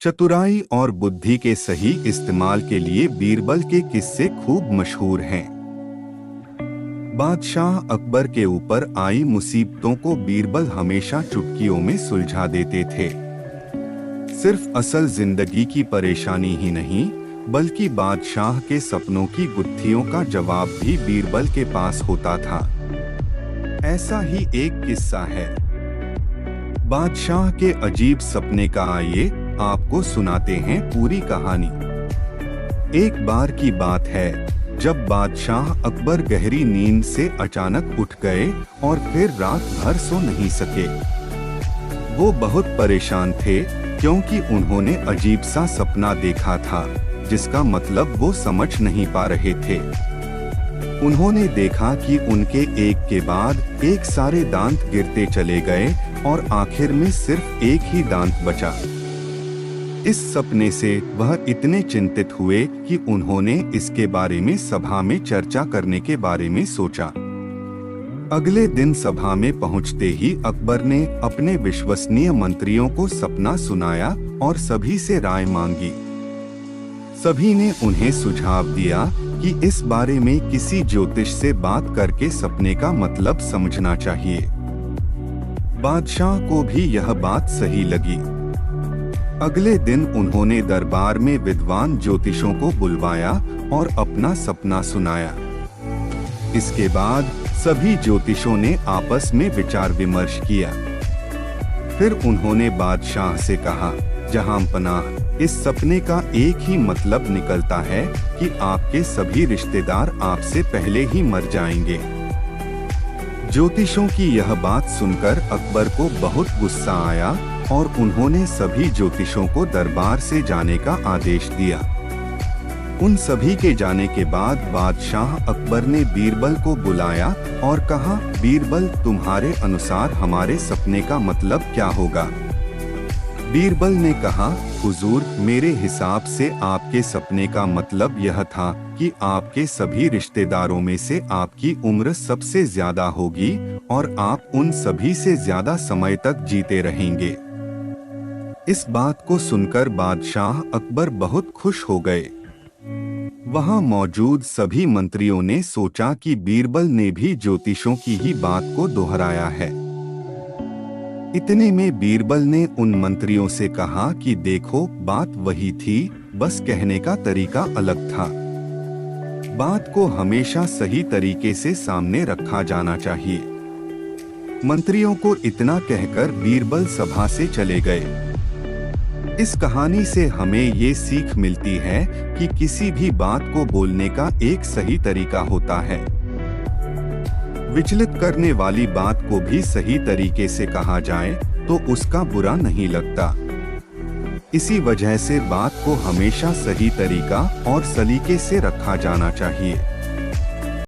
चतुराई और बुद्धि के सही इस्तेमाल के लिए बीरबल के किस्से खूब मशहूर हैं। बादशाह अकबर के ऊपर आई मुसीबतों को बीरबल हमेशा चुटकियों में सुलझा देते थे। सिर्फ असल जिंदगी की परेशानी ही नहीं, बल्कि बादशाह के सपनों की गुत्थियों का जवाब भी बीरबल के पास होता था। ऐसा ही एक किस्सा है बादशाह के अजीब सपने का। आइए आपको सुनाते हैं पूरी कहानी। एक बार की बात है जब बादशाह अकबर गहरी नींद से अचानक उठ गए और फिर रात भर सो नहीं सके। वो बहुत परेशान थे क्योंकि उन्होंने अजीब सा सपना देखा था जिसका मतलब वो समझ नहीं पा रहे थे। उन्होंने देखा कि उनके एक के बाद एक सारे दांत गिरते चले गए और आखिर में सिर्फ एक ही दांत बचा। इस सपने से वह इतने चिंतित हुए कि उन्होंने इसके बारे में सभा में चर्चा करने के बारे में सोचा। अगले दिन सभा में पहुंचते ही अकबर ने अपने विश्वसनीय मंत्रियों को सपना सुनाया और सभी से राय मांगी। सभी ने उन्हें सुझाव दिया कि इस बारे में किसी ज्योतिष से बात करके सपने का मतलब समझना चाहिए। बादशाह को भी यह बात सही लगी। अगले दिन उन्होंने दरबार में विद्वान ज्योतिषों को बुलवाया और अपना सपना सुनाया। इसके बाद सभी ज्योतिषों ने आपस में विचार विमर्श किया। फिर उन्होंने बादशाह से कहा, जहांपनाह, इस सपने का एक ही मतलब निकलता है कि आपके सभी रिश्तेदार आपसे पहले ही मर जाएंगे। ज्योतिषों की यह बात सुनकर अकबर को बहुत गुस्सा आया और उन्होंने सभी ज्योतिषों को दरबार से जाने का आदेश दिया। उन सभी के जाने के बाद बादशाह अकबर ने बीरबल को बुलाया और कहा, बीरबल, तुम्हारे अनुसार हमारे सपने का मतलब क्या होगा? बीरबल ने कहा, हुजूर, मेरे हिसाब से आपके सपने का मतलब यह था कि आपके सभी रिश्तेदारों में से आपकी उम्र सबसे ज्यादा होगी और आप उन सभी से ज्यादा समय तक जीते रहेंगे। इस बात को सुनकर बादशाह अकबर बहुत खुश हो गए। वहां मौजूद सभी मंत्रियों ने सोचा कि बीरबल ने भी ज्योतिषों की ही बात को दोहराया है। इतने में बीरबल ने उन मंत्रियों से कहा कि देखो, बात वही थी, बस कहने का तरीका अलग था। बात को हमेशा सही तरीके से सामने रखा जाना चाहिए। मंत्रियों को इतना कहकर बीरबल सभा से चले गए। इस कहानी से हमें ये सीख मिलती है कि किसी भी बात को बोलने का एक सही तरीका होता है। विचलित करने वाली बात को भी सही तरीके से कहा जाए तो उसका बुरा नहीं लगता। इसी वजह से बात को हमेशा सही तरीका और सलीके से रखा जाना चाहिए।